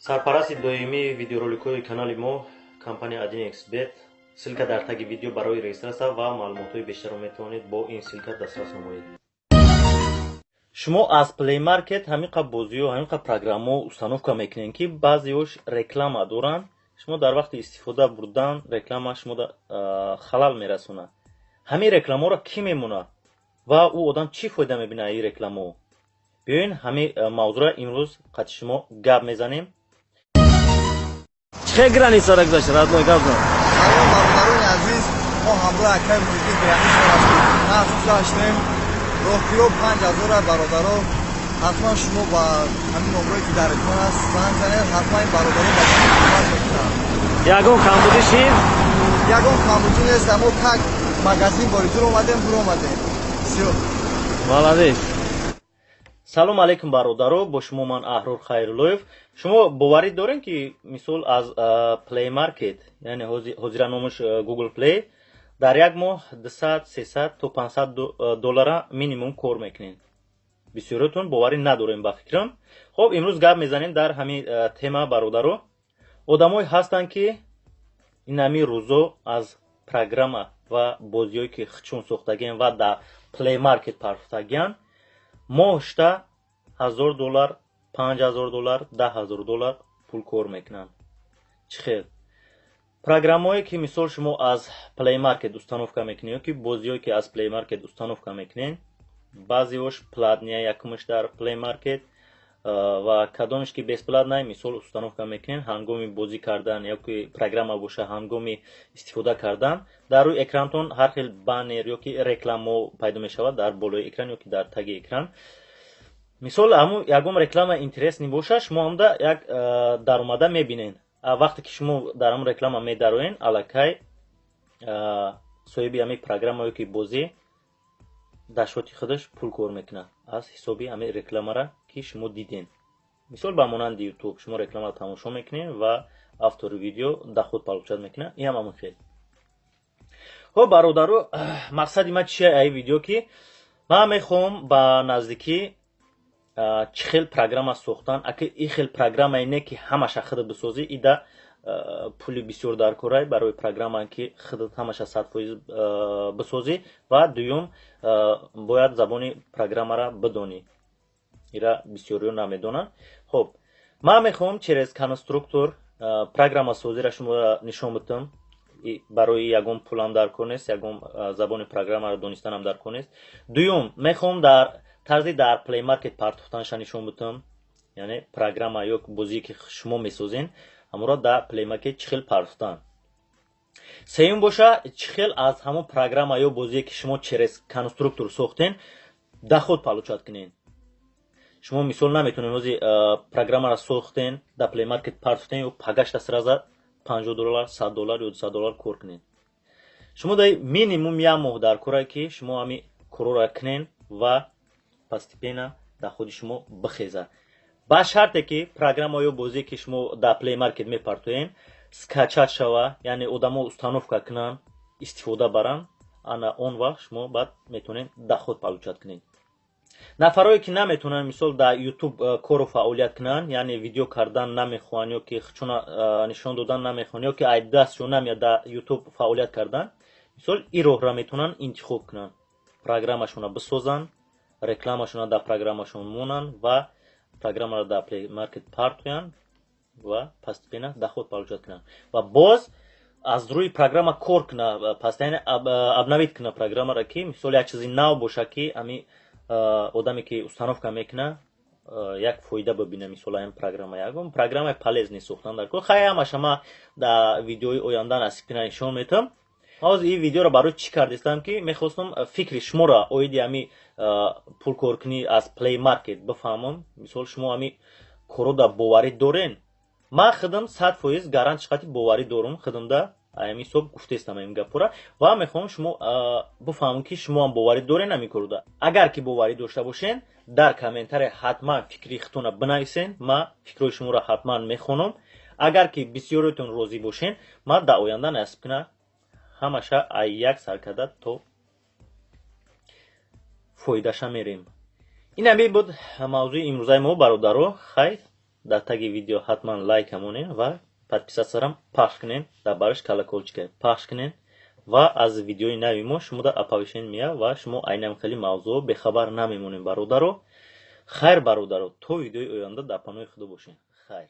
سرپرست دویمی ویدیورولیک‌های کانال ما کمپانی AdinXBet سلک در تگ ویدیو برای رجیستراسیون و معلومات بیشتر میتونید با این سلک دسترس نمایید. شما از پلی مارکت همین بازی و همین پروگرام‌ها استفاده میکنین که بعضیش رکلام دارن. شما در وقت استفاده بردن رکلام شما خلل میرسونه. همین رکلام‌ها را کی میمونه و او آدم چی فایده میبینه این رکلام‌ها؟ بیاین همین موضوع را امروز قد شما گپ میزنیم. چه گرانی سر گذاشت رات ما گفتم سلام برادران عزیز ما همراه اکای موزیک بیانی هستیم نفس داشتیم روکیو 5000 برادران حتما شما با همین نمره که در اکران است زنگ زنید حتما این برادران با شما کمک میکنن یگون کامبودی شیر یگون کامبودی نیست اما تک مگزین باریدور اومدیم برو اومدیم سیو молодец. سلام علیکم برادرو، با شما من احرار خیرلویف. شما باوری دارین که مثال از پلی مارکت یعنی حاضر نامش گوگل پلی در یک ماه 200 300 تا 500 دلار مینیمم کار میکنین. بسیارتون باوری ندارین با فکرم. خب امروز گپ میزنیم در همین تема برادرو. آدمای هستن که این همین روزا از پروگرام و بازیایی که خچون ساختگین و در پلی مارکت پرفتگین ماهشتا $1000 $5000 $10000 پول کار میکنن. چخیر پروگرامایی که مثال شما از پلی مارکت استفاده میکنین که بازیایی که از پلی مارکت استفاده میکنین بعضیش پلاتنیا یکمش در پلی مارکت و کدامش که بیس پلات نه مثال استفاده میکنین هنگامی بازی کردن یا که پروگرام باشه هنگامی استفاده کردن در روی اکرانتون هر خیل بانر یا که رکلامو پیدا میشود در بالای اکران یا که در تگ اکران مثال همون یکم رکلام اینترست نباشه شما هم دا یک درآمده میبینین. وقتی که شما در همون رکلام میدروین الکی صاحب همین پروگرام که بازی داشتی خودش پول کار میکنه از حسابی همین رکلام را که شما دیدین. مثال با مانند یوتیوب شما رکلام را تماشا میکنین و افتر ویدیو دخود پالوچاد میکنه. این همون خیلی خب برادرو مقصد ما چیه ای ویدیو که من میخوام با نزدیکی چه خیل پروگرام ساختن اگه این خیل پروگرام اینه که همش خودت بسازی ایده پولی بسیار در کارای برای پروگرام که خودت همش 100% بسازی و دوم باید زبان پروگرام را بدونی. ایرا بسیاری نمیدونن. خب من میخوام چرز کنسترکتور پروگرام سازی را شما نشون بدم. برای یگم پولم در کار نیست یگم زبان پروگرام را دونستن هم در کار نیست. دوم میخوام در طرزی در پلی مارکت پرتفتنش نشون بدم یعنی پروگرام یا بازی که شما میسازین اما را در پلی مارکت چخیل پرتفتن. سوم باشه چخیل از همون پروگرام یا بازی که شما چرس کنسترکتور ساختین دخود پالوچات کنین. شما مثال نمیتونین روزی پروگرام را ساختین در پلی مارکت پرتفتین و پگشت سرازا $50 $100 یا $200 کار کنین. شما در مینیموم یک ماه در کارای که شما همی کار را کنین و постепенно در خود شما بخیزه با شرطی که پروگرام یا بازی که شما در پلی مارکت میپرتوین سکچات شوه یعنی آدما استانوفکا کنن استفاده برن انا اون وقت شما بعد میتونین در خود پالوچات کنین. نفرایی که نمیتونن مثال در یوتیوب کار و فعالیت کنن یعنی ویدیو کردن نمیخوان یا که چون نشون دادن نمیخوان یا که دستشون نمیاد در یوتیوب فعالیت کردن مثال این راه را میتونن انتخاب کنن پروگرامشون را بسازن رکلامشون در پروگرامشون مونن و پروگرام را در پلی مارکت پرتوین و پستپینا در خود پالوچات کنن و باز از روی پروگرام کار کنه پستین ابنویت کنه پروگرام را که مثال یک چیزی نو باشه که امی آدمی که استانوفکا میکنه یک فایده ببینه مثال این پروگرام پلیز نیست ساختن در کل خیلی همش ما در ویدیوی آینده نصیب نشون میتم. از این ویدیو را برای چی کردستم که میخواستم فکر شما را اویدی همی پول کار کنی از پلی مارکت بفهمم مثال شما همی کارو دا باوری دارین ما خودم 100% گارانتی قطعی باوری دارم خودم دا همی صبح گفته استم این گپورا و میخوام شما بفهمم که شما هم باوری دارین همی کارو دا. اگر که باوری داشته باشین در کامنتر حتما فکری خودتون بنویسین ما فکرای شما را حتما میخونم. اگر که بسیارتون راضی باشین ما در آینده نصیب کنه همشه یک سرکده تو فایدهش میریم. این همی بود موضوع امروزه ما برادرو. خیر дар таги видео ҳатман лайк ҳамонен ва подписатсиярам пахш кунен, дар бараш колоколчика пахш кунен ва аз видеои нави мо шумода оповещен меяв ва шумо айнам хели мавзӯъ бехабар намемонем бародаро. Хайр бародаро, то видеои оянда дар паноҳи худо бошем. Хайр.